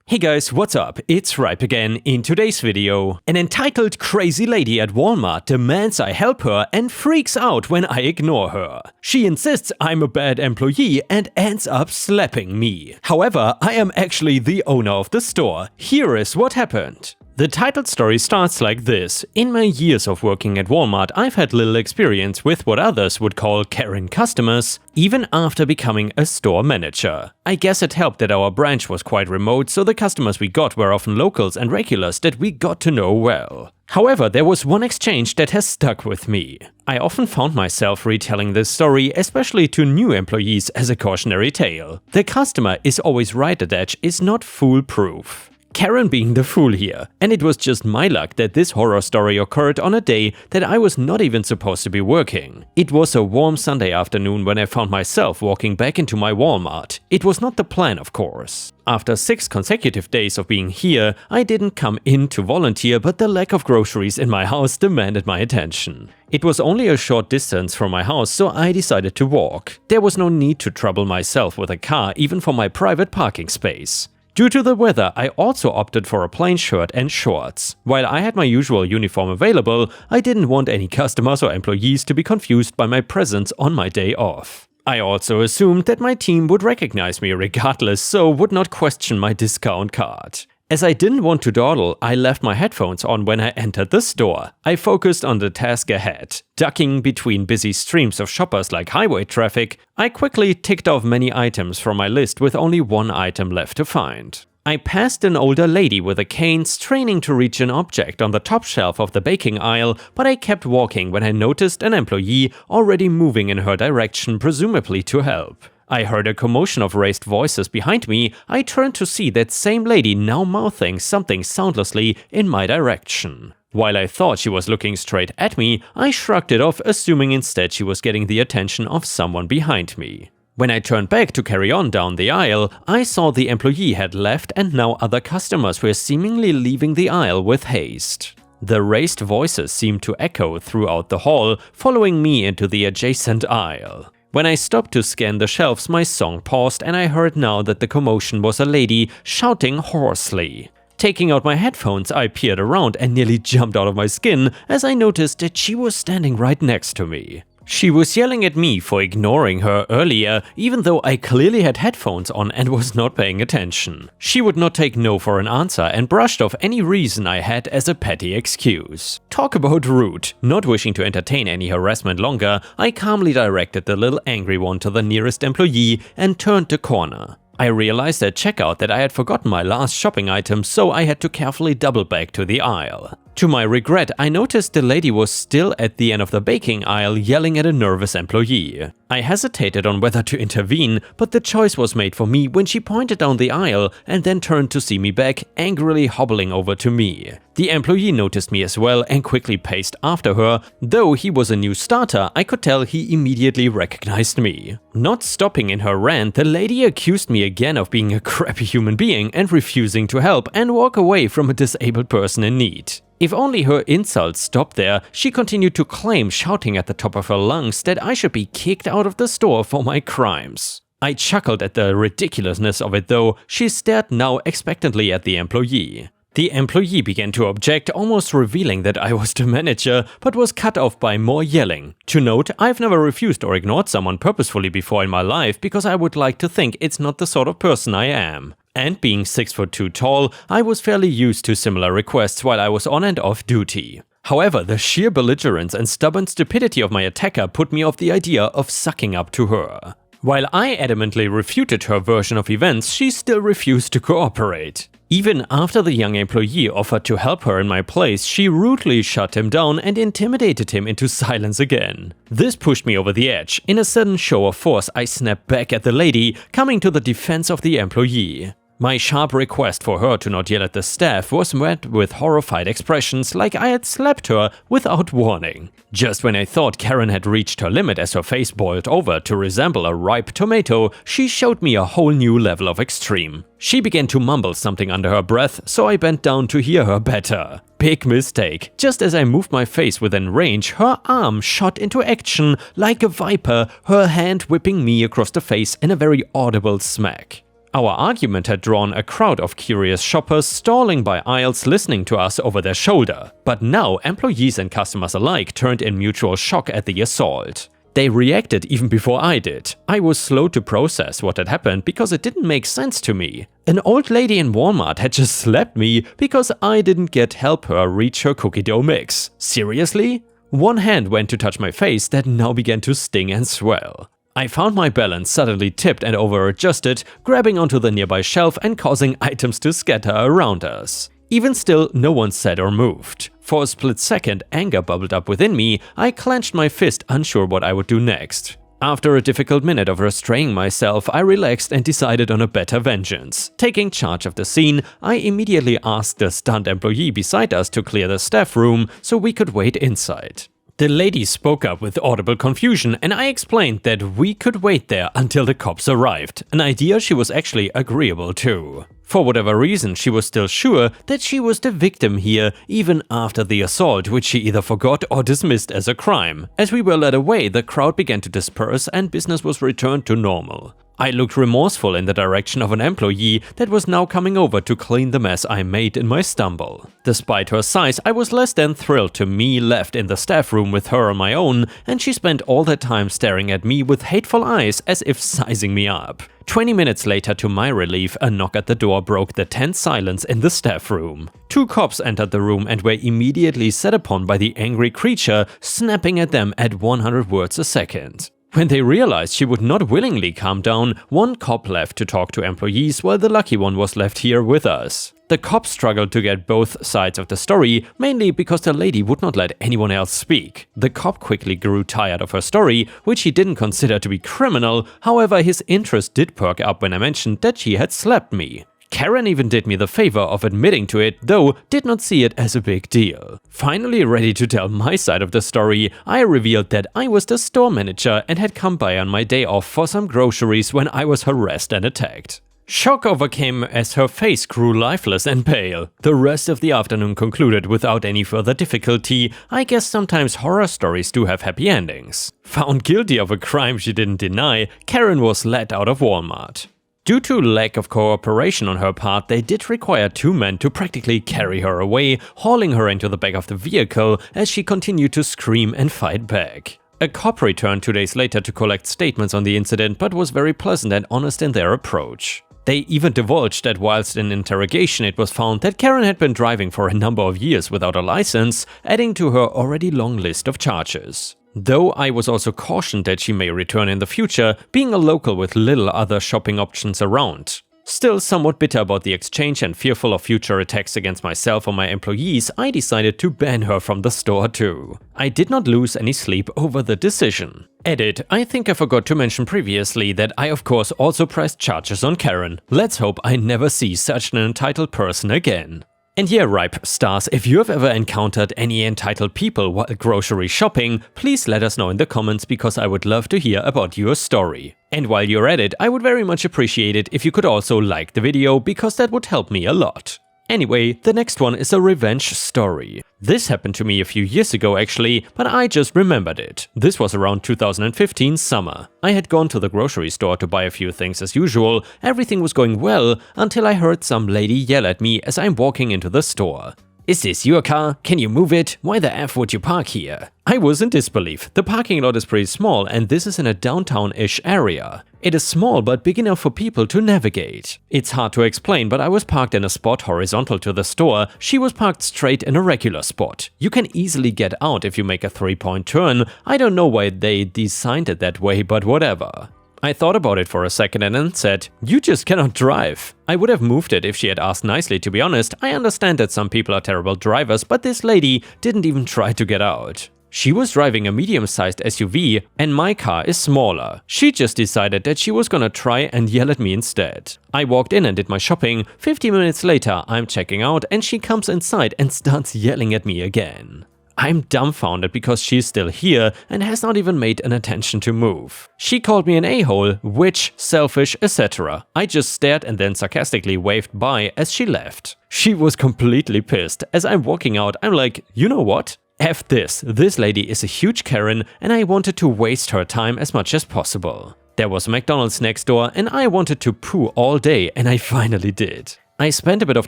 Hey guys, what's up? It's Ripe again. In today's video, an entitled crazy lady at Walmart demands I help her and freaks out when I ignore her. She insists I'm a bad employee and ends up slapping me. However, I am actually the owner of the store. Here is what happened. The titled story starts like this. In my years of working at Walmart, I've had little experience with what others would call Karen customers, even after becoming a store manager. I guess it helped that our branch was quite remote, so the customers we got were often locals and regulars that we got to know well. However, there was one exchange that has stuck with me. I often found myself retelling this story, especially to new employees, as a cautionary tale. The customer is always right at edge is not foolproof. Karen being the fool here, and it was just my luck that this horror story occurred on a day that I was not even supposed to be working. It was a warm Sunday afternoon when I found myself walking back into my Walmart. It was not the plan, of course. After 6 consecutive days of being here, I didn't come in to volunteer, but the lack of groceries in my house demanded my attention. It was only a short distance from my house, so I decided to walk. There was no need to trouble myself with a car, even for my private parking space. Due to the weather, I also opted for a plain shirt and shorts. While I had my usual uniform available, I didn't want any customers or employees to be confused by my presence on my day off. I also assumed that my team would recognize me regardless, so would not question my discount card. As I didn't want to dawdle, I left my headphones on when I entered the store. I focused on the task ahead. Ducking between busy streams of shoppers like highway traffic, I quickly ticked off many items from my list with only one item left to find. I passed an older lady with a cane straining to reach an object on the top shelf of the baking aisle, but I kept walking when I noticed an employee already moving in her direction, presumably to help. I heard a commotion of raised voices behind me. I turned to see that same lady now mouthing something soundlessly in my direction. While I thought she was looking straight at me, I shrugged it off, assuming instead she was getting the attention of someone behind me. When I turned back to carry on down the aisle, I saw the employee had left and now other customers were seemingly leaving the aisle with haste. The raised voices seemed to echo throughout the hall, following me into the adjacent aisle. When I stopped to scan the shelves, my song paused and I heard now that the commotion was a lady shouting hoarsely. Taking out my headphones, I peered around and nearly jumped out of my skin as I noticed that she was standing right next to me. She was yelling at me for ignoring her earlier, even though I clearly had headphones on and was not paying attention. She would not take no for an answer and brushed off any reason I had as a petty excuse. Talk about rude. Not wishing to entertain any harassment longer, I calmly directed the little angry one to the nearest employee and turned the corner. I realized at checkout that I had forgotten my last shopping item, so I had to carefully double back to the aisle. To my regret, I noticed the lady was still at the end of the baking aisle yelling at a nervous employee. I hesitated on whether to intervene, but the choice was made for me when she pointed down the aisle and then turned to see me back, angrily hobbling over to me. The employee noticed me as well and quickly paced after her. Though he was a new starter, I could tell he immediately recognized me. Not stopping in her rant, the lady accused me again of being a crappy human being and refusing to help and walk away from a disabled person in need. If only her insults stopped there, she continued to claim, shouting at the top of her lungs, that I should be kicked out of the store for my crimes. I chuckled at the ridiculousness of it though. She stared now expectantly at the employee. The employee began to object, almost revealing that I was the manager, but was cut off by more yelling. To note, I've never refused or ignored someone purposefully before in my life because I would like to think it's not the sort of person I am. And being 6'2" tall, I was fairly used to similar requests while I was on and off duty. However, the sheer belligerence and stubborn stupidity of my attacker put me off the idea of sucking up to her. While I adamantly refuted her version of events, she still refused to cooperate. Even after the young employee offered to help her in my place, she rudely shut him down and intimidated him into silence again. This pushed me over the edge. In a sudden show of force, I snapped back at the lady, coming to the defense of the employee. My sharp request for her to not yell at the staff was met with horrified expressions like I had slapped her without warning. Just when I thought Karen had reached her limit as her face boiled over to resemble a ripe tomato, she showed me a whole new level of extreme. She began to mumble something under her breath, so I bent down to hear her better. Big mistake. Just as I moved my face within range, her arm shot into action like a viper, her hand whipping me across the face in a very audible smack. Our argument had drawn a crowd of curious shoppers stalling by aisles listening to us over their shoulder. But now employees and customers alike turned in mutual shock at the assault. They reacted even before I did. I was slow to process what had happened because it didn't make sense to me. An old lady in Walmart had just slapped me because I didn't help her reach her cookie dough mix. Seriously? One hand went to touch my face that now began to sting and swell. I found my balance suddenly tipped and over-adjusted, grabbing onto the nearby shelf and causing items to scatter around us. Even still, no one said or moved. For a split second, anger bubbled up within me. I clenched my fist, unsure what I would do next. After a difficult minute of restraining myself, I relaxed and decided on a better vengeance. Taking charge of the scene, I immediately asked the stunt employee beside us to clear the staff room so we could wait inside. The lady spoke up with audible confusion, and I explained that we could wait there until the cops arrived, an idea she was actually agreeable to. For whatever reason, she was still sure that she was the victim here, even after the assault, which she either forgot or dismissed as a crime. As we were led away, the crowd began to disperse and business was returned to normal. I looked remorseful in the direction of an employee that was now coming over to clean the mess I made in my stumble. Despite her size, I was less than thrilled to be left in the staff room with her on my own, and she spent all that time staring at me with hateful eyes as if sizing me up. 20 minutes later, to my relief, a knock at the door broke the tense silence in the staff room. 2 cops entered the room and were immediately set upon by the angry creature, snapping at them at 100 words a second. When they realized she would not willingly calm down, one cop left to talk to employees while the lucky one was left here with us. The cop struggled to get both sides of the story, mainly because the lady would not let anyone else speak. The cop quickly grew tired of her story, which he didn't consider to be criminal. However, his interest did perk up when I mentioned that she had slapped me. Karen even did me the favor of admitting to it, though did not see it as a big deal. Finally ready to tell my side of the story, I revealed that I was the store manager and had come by on my day off for some groceries when I was harassed and attacked. Shock overcame as her face grew lifeless and pale. The rest of the afternoon concluded without any further difficulty. I guess sometimes horror stories do have happy endings. Found guilty of a crime she didn't deny, Karen was let out of Walmart. Due to lack of cooperation on her part, they did require 2 men to practically carry her away, hauling her into the back of the vehicle as she continued to scream and fight back. A cop returned 2 days later to collect statements on the incident, but was very pleasant and honest in their approach. They even divulged that whilst in interrogation it was found that Karen had been driving for a number of years without a license, adding to her already long list of charges. Though I was also cautioned that she may return in the future, being a local with little other shopping options around. Still somewhat bitter about the exchange and fearful of future attacks against myself or my employees, I decided to ban her from the store too. I did not lose any sleep over the decision. Edit: I think I forgot to mention previously that I of course also pressed charges on Karen. Let's hope I never see such an entitled person again. And yeah, Ripe Stars, if you have ever encountered any entitled people while grocery shopping, please let us know in the comments because I would love to hear about your story. And while you're at it, I would very much appreciate it if you could also like the video because that would help me a lot. Anyway, the next one is a revenge story. This happened to me a few years ago actually, but I just remembered it. This was around 2015 summer. I had gone to the grocery store to buy a few things as usual. Everything was going well until I heard some lady yell at me as I'm walking into the store. "Is this your car? Can you move it? Why the F would you park here?" I was in disbelief. The parking lot is pretty small and this is in a downtown-ish area. It is small but big enough for people to navigate. It's hard to explain, but I was parked in a spot horizontal to the store. She was parked straight in a regular spot. You can easily get out if you make a 3-point turn. I don't know why they designed it that way, but whatever. I thought about it for a second and then said, "You just cannot drive." I would have moved it if she had asked nicely, to be honest. I understand that some people are terrible drivers, but this lady didn't even try to get out. She was driving a medium-sized SUV and my car is smaller. She just decided that she was gonna try and yell at me instead. I walked in and did my shopping. 50 minutes later, I'm checking out and she comes inside and starts yelling at me again. I'm dumbfounded because she's still here and has not even made an attention to move. She called me an a-hole, witch, selfish, etc. I just stared and then sarcastically waved by as she left. She was completely pissed. As I'm walking out, I'm like, you know what? F this. This lady is a huge Karen and I wanted to waste her time as much as possible. There was a McDonald's next door and I wanted to poo all day, and I finally did. I spent a bit of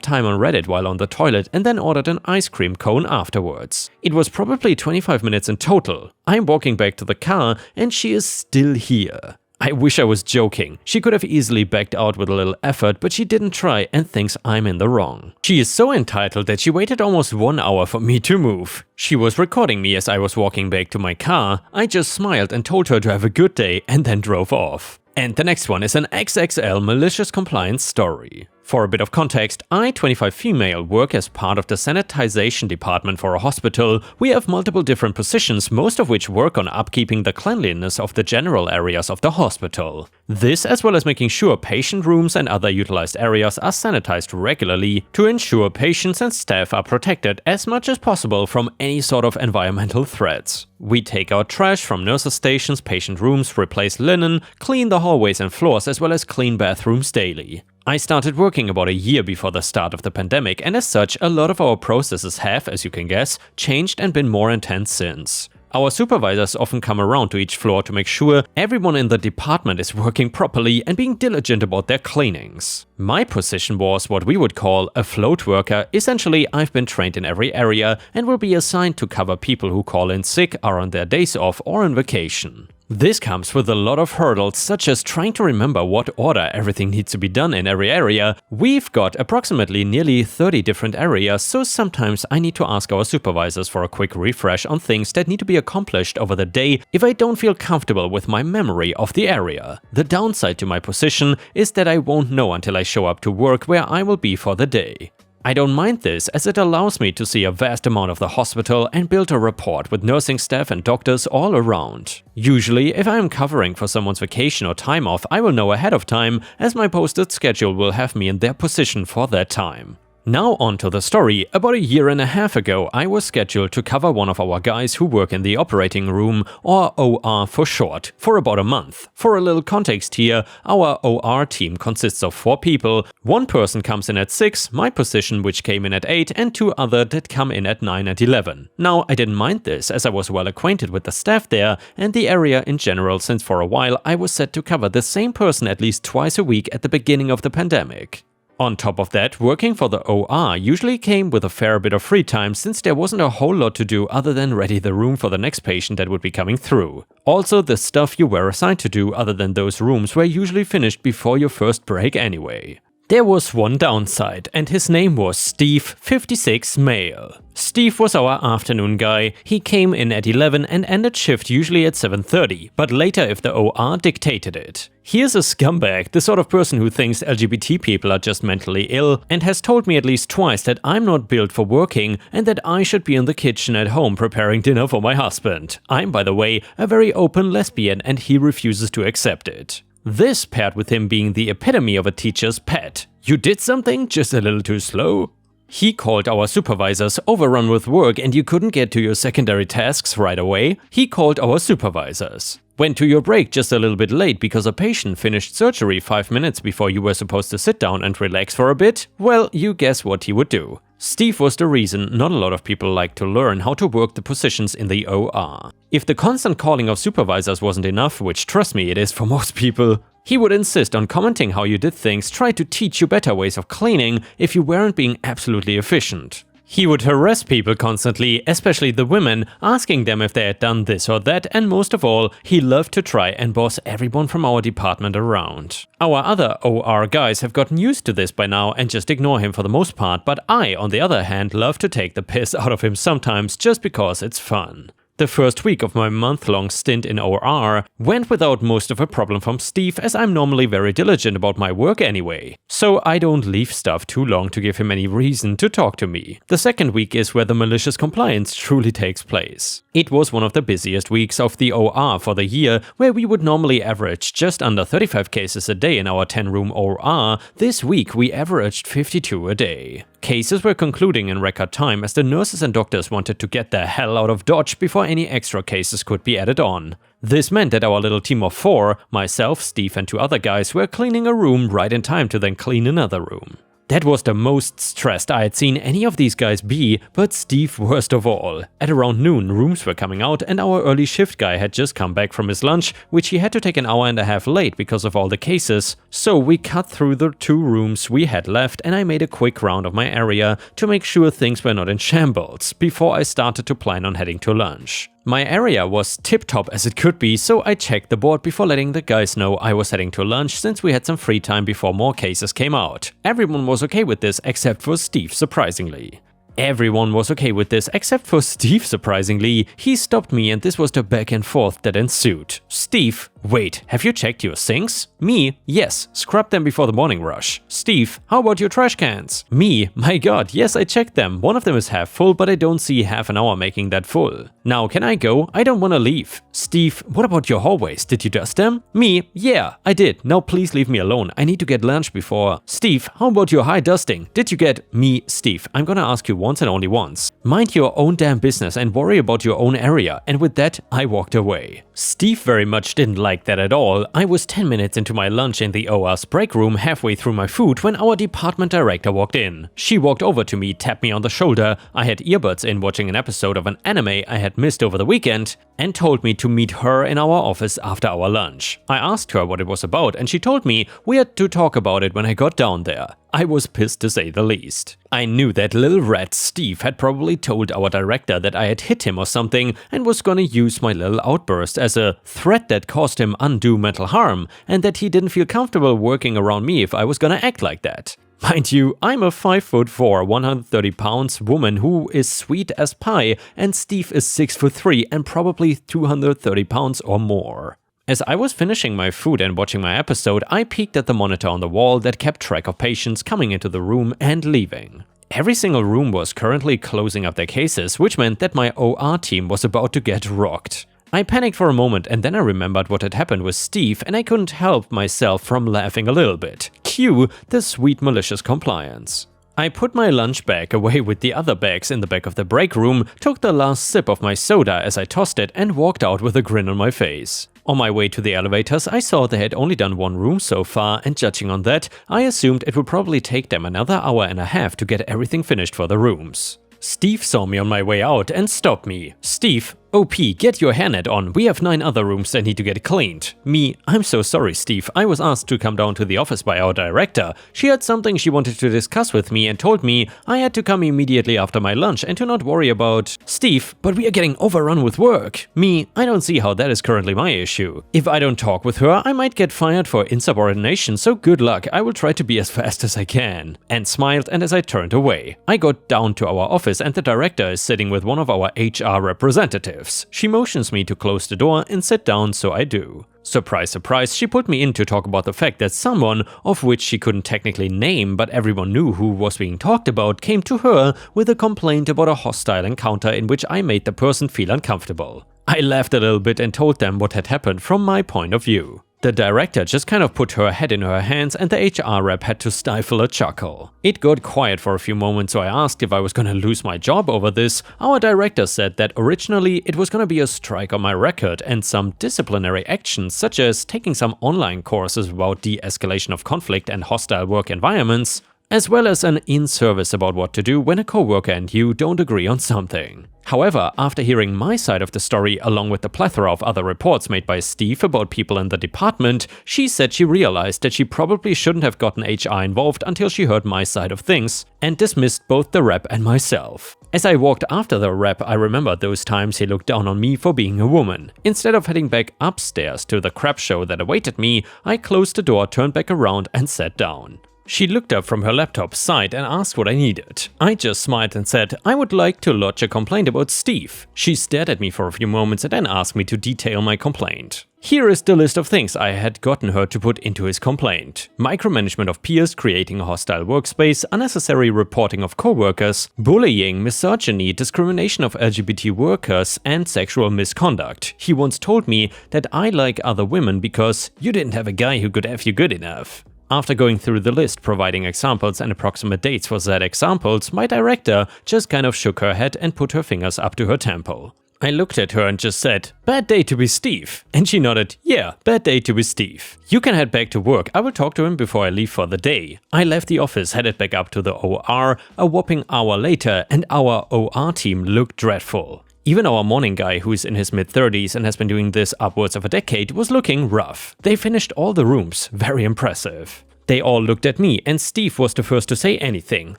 time on Reddit while on the toilet and then ordered an ice cream cone afterwards. It was probably 25 minutes in total. I'm walking back to the car and she is still here. I wish I was joking. She could have easily backed out with a little effort, but she didn't try and thinks I'm in the wrong. She is so entitled that she waited almost 1 hour for me to move. She was recording me as I was walking back to my car. I just smiled and told her to have a good day and then drove off. And the next one is an XXL malicious compliance story. For a bit of context, I, 25 female, work as part of the sanitization department for a hospital. We have multiple different positions, most of which work on upkeeping the cleanliness of the general areas of the hospital. This, as well as making sure patient rooms and other utilized areas are sanitized regularly to ensure patients and staff are protected as much as possible from any sort of environmental threats. We take out trash from nurses' stations, patient rooms, replace linen, clean the hallways and floors, as well as clean bathrooms daily. I started working about a year before the start of the pandemic, and as such, a lot of our processes have, as you can guess, changed and been more intense since. Our supervisors often come around to each floor to make sure everyone in the department is working properly and being diligent about their cleanings. My position was what we would call a float worker. Essentially, I've been trained in every area and will be assigned to cover people who call in sick, are on their days off or on vacation. This comes with a lot of hurdles, such as trying to remember what order everything needs to be done in every area. We've got approximately nearly 30 different areas, so sometimes I need to ask our supervisors for a quick refresh on things that need to be accomplished over the day if I don't feel comfortable with my memory of the area. The downside to my position is that I won't know until I show up to work where I will be for the day. I don't mind this, as it allows me to see a vast amount of the hospital and build a rapport with nursing staff and doctors all around. Usually, if I am covering for someone's vacation or time off, I will know ahead of time, as my posted schedule will have me in their position for that time. Now on to the story. About a year and a half ago, I was scheduled to cover one of our guys who work in the operating room, or OR for short, for about a month. For a little context here, our OR team consists of 4 people. One person comes in at 6, my position which came in at 8, and 2 other that come in at 9 and 11. Now, I didn't mind this, as I was well acquainted with the staff there and the area in general, since for a while I was set to cover the same person at least twice a week at the beginning of the pandemic. On top of that, working for the OR usually came with a fair bit of free time, since there wasn't a whole lot to do other than ready the room for the next patient that would be coming through. Also, the stuff you were assigned to do other than those rooms were usually finished before your first break anyway. There was one downside, and his name was Steve, 56 male. Steve was our afternoon guy. He came in at 11 and ended shift usually at 7:30, but later if the OR dictated it. He is a scumbag, the sort of person who thinks LGBT people are just mentally ill, and has told me at least twice that I'm not built for working and that I should be in the kitchen at home preparing dinner for my husband. I'm, by the way, a very open lesbian, and he refuses to accept it. This paired with him being the epitome of a teacher's pet. You did something just a little too slow? He called our supervisors overrun with work and you couldn't get to your secondary tasks right away. He called our supervisors. Went to your break just a little bit late because a patient finished surgery 5 minutes before you were supposed to sit down and relax for a bit? Well, you guess what he would do. Steve was the reason not a lot of people like to learn how to work the positions in the OR. If the constant calling of supervisors wasn't enough, which trust me it is for most people, he would insist on commenting how you did things, try to teach you better ways of cleaning if you weren't being absolutely efficient. He would harass people constantly, especially the women, asking them if they had done this or that, and most of all, he loved to try and boss everyone from our department around. Our other OR guys have gotten used to this by now and just ignore him for the most part, but I, on the other hand, love to take the piss out of him sometimes just because it's fun. The first week of my month-long stint in OR went without most of a problem from Steve, as I'm normally very diligent about my work anyway. So I don't leave stuff too long to give him any reason to talk to me. The second week is where the malicious compliance truly takes place. It was one of the busiest weeks of the OR for the year, where we would normally average just under 35 cases a day in our 10-room OR. This week we averaged 52 a day. Cases were concluding in record time, as the nurses and doctors wanted to get the hell out of Dodge before any extra cases could be added on. This meant that our little team of 4, myself, Steve and 2 other guys, were cleaning a room right in time to then clean another room. That was the most stressed I had seen any of these guys be, but Steve worst of all. At around noon, rooms were coming out and our early shift guy had just come back from his lunch, which he had to take an hour and a half late because of all the cases. So we cut through the 2 rooms we had left and I made a quick round of my area to make sure things were not in shambles before I started to plan on heading to lunch. My area was tip-top as it could be, so I checked the board before letting the guys know I was heading to lunch since we had some free time before more cases came out. Everyone was okay with this except for Steve, surprisingly. Everyone was okay with this except for Steve, surprisingly. He stopped me and this was the back and forth that ensued. Steve: wait, have you checked your sinks? Me: yes, scrub them before the morning rush. Steve: how about your trash cans? Me: my god, yes, I checked them. One of them is half full, but I don't see half an hour making that full. Now can I go? I don't wanna leave. Steve: what about your hallways? Did you dust them? Me: yeah, I did. Now please leave me alone. I need to get lunch before. Steve: how about your high dusting? Did you get? Me: Steve, I'm gonna ask you once and only once. Mind your own damn business and worry about your own area. And with that, I walked away. Steve very much didn't like that at all. I was 10 minutes into my lunch in the OR's break room halfway through my food when our department director walked in. She walked over to me, tapped me on the shoulder, I had earbuds in watching an episode of an anime I had missed over the weekend, and told me to meet her in our office after our lunch. I asked her what it was about and she told me we had to talk about it when I got down there. I was pissed to say the least. I knew that little rat Steve had probably told our director that I had hit him or something and was gonna use my little outburst as a threat that caused him undue mental harm, and that he didn't feel comfortable working around me if I was gonna act like that. Mind you, I'm a 5'4", 130 pounds woman who is sweet as pie, and Steve is 6'3" and probably 230 pounds or more. As I was finishing my food and watching my episode, I peeked at the monitor on the wall that kept track of patients coming into the room and leaving. Every single room was currently closing up their cases, which meant that my OR team was about to get rocked. I panicked for a moment and then I remembered what had happened with Steve and I couldn't help myself from laughing a little bit. Cue the sweet malicious compliance. I put my lunch bag away with the other bags in the back of the break room, took the last sip of my soda as I tossed it and walked out with a grin on my face. On my way to the elevators, I saw they had only done 1 room so far, and judging on that, I assumed it would probably take them another hour and a half to get everything finished for the rooms. Steve saw me on my way out and stopped me. Steve: OP, get your hairnet on, we have 9 other rooms that need to get cleaned. Me: I'm so sorry Steve, I was asked to come down to the office by our director. She had something she wanted to discuss with me and told me I had to come immediately after my lunch and to not worry about... Steve: but we are getting overrun with work. Me: I don't see how that is currently my issue. If I don't talk with her, I might get fired for insubordination, so good luck, I will try to be as fast as I can. And smiled, and as I turned away, I got down to our office and the director is sitting with one of our HR representatives. She motions me to close the door and sit down, so I do. Surprise, surprise, she put me in to talk about the fact that someone, of which she couldn't technically name but everyone knew who was being talked about, came to her with a complaint about a hostile encounter in which I made the person feel uncomfortable. I laughed a little bit and told them what had happened from my point of view. The director just kind of put her head in her hands and the HR rep had to stifle a chuckle. It got quiet for a few moments, so I asked if I was gonna lose my job over this. Our director said that originally it was gonna be a strike on my record and some disciplinary actions such as taking some online courses about de-escalation of conflict and hostile work environments, as well as an in-service about what to do when a coworker and you don't agree on something. However, after hearing my side of the story along with the plethora of other reports made by Steve about people in the department, she said she realized that she probably shouldn't have gotten HR involved until she heard my side of things, and dismissed both the rep and myself. As I walked after the rep, I remembered those times he looked down on me for being a woman. Instead of heading back upstairs to the crap show that awaited me, I closed the door, turned back around and sat down. She looked up from her laptop side and asked what I needed. I just smiled and said I would like to lodge a complaint about Steve. She stared at me for a few moments and then asked me to detail my complaint. Here is the list of things I had gotten her to put into his complaint. Micromanagement of peers, creating a hostile workspace, unnecessary reporting of coworkers, bullying, misogyny, discrimination of LGBT workers, and sexual misconduct. He once told me that I like other women because you didn't have a guy who could F you good enough. After going through the list, providing examples and approximate dates for said examples, my director just kind of shook her head and put her fingers up to her temple. I looked at her and just said, "Bad day to be Steve." And she nodded, "Yeah, bad day to be Steve. You can head back to work. I will talk to him before I leave for the day." I left the office, headed back up to the OR a whopping hour later, and our OR team looked dreadful. Even our morning guy, who's in his mid-30s and has been doing this upwards of a decade, was looking rough. They finished all the rooms. Very impressive. They all looked at me, and Steve was the first to say anything.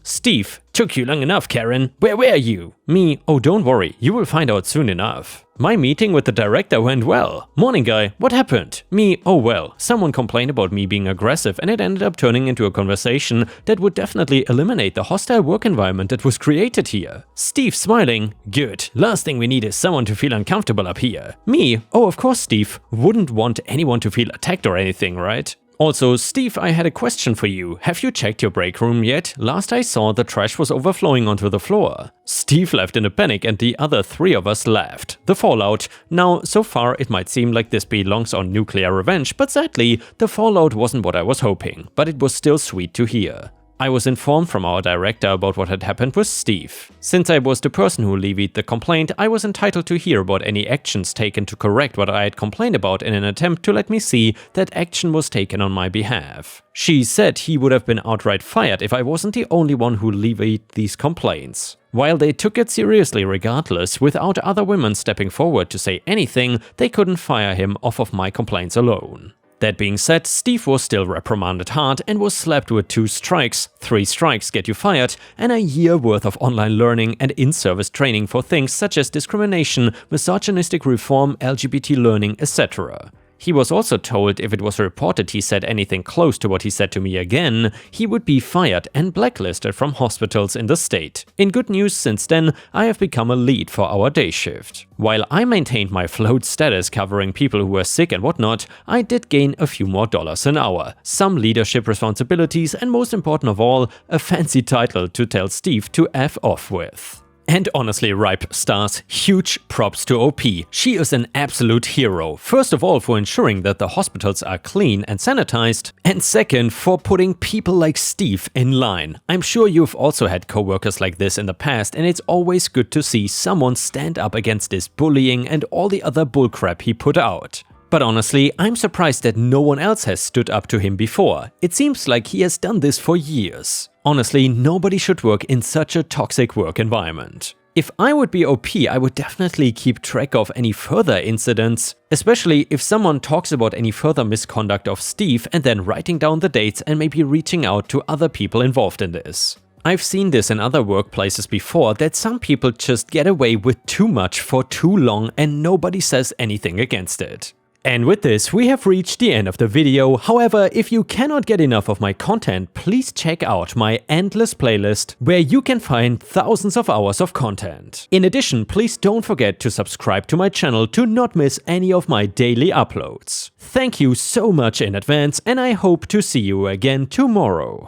Steve, "Took you long enough, Karen. Where were you?" Me, "Oh, don't worry, you will find out soon enough." My meeting with the director went well. Morning guy, "What happened?" Me, "Oh well, someone complained about me being aggressive and it ended up turning into a conversation that would definitely eliminate the hostile work environment that was created here." Steve, smiling, "Good, last thing we need is someone to feel uncomfortable up here." Me, "Oh of course Steve, wouldn't want anyone to feel attacked or anything, right?" Also, Steve, I had a question for you. Have you checked your break room yet? Last I saw, the trash was overflowing onto the floor. Steve left in a panic and the other three of us laughed. The fallout. Now, so far it might seem like this belongs on nuclear revenge, but sadly, the fallout wasn't what I was hoping, but it was still sweet to hear. I was informed from our director about what had happened with Steve. Since I was the person who levied the complaint, I was entitled to hear about any actions taken to correct what I had complained about in an attempt to let me see that action was taken on my behalf. She said he would have been outright fired if I wasn't the only one who levied these complaints. While they took it seriously regardless, without other women stepping forward to say anything, they couldn't fire him off of my complaints alone. That being said, Steve was still reprimanded hard and was slapped with 2 strikes, 3 strikes get you fired, and a year worth of online learning and in-service training for things such as discrimination, misogynistic reform, LGBT learning, etc. He was also told if it was reported he said anything close to what he said to me again, he would be fired and blacklisted from hospitals in the state. In good news, since then, I have become a lead for our day shift. While I maintained my float status covering people who were sick and whatnot, I did gain a few more dollars an hour, some leadership responsibilities, and most important of all, a fancy title to tell Steve to F off with. And honestly, Ripe stars, huge props to OP. She is an absolute hero. First of all, for ensuring that the hospitals are clean and sanitized, and second, for putting people like Steve in line. I'm sure you've also had coworkers like this in the past, and it's always good to see someone stand up against this bullying and all the other bullcrap he put out. But honestly, I'm surprised that no one else has stood up to him before. It seems like he has done this for years. Honestly, nobody should work in such a toxic work environment. If I would be OP, I would definitely keep track of any further incidents, especially if someone talks about any further misconduct of Steve and then writing down the dates and maybe reaching out to other people involved in this. I've seen this in other workplaces before, that some people just get away with too much for too long and nobody says anything against it. And with this, we have reached the end of the video. However, if you cannot get enough of my content, please check out my endless playlist, where you can find thousands of hours of content. In addition, please don't forget to subscribe to my channel to not miss any of my daily uploads. Thank you so much in advance, and I hope to see you again tomorrow.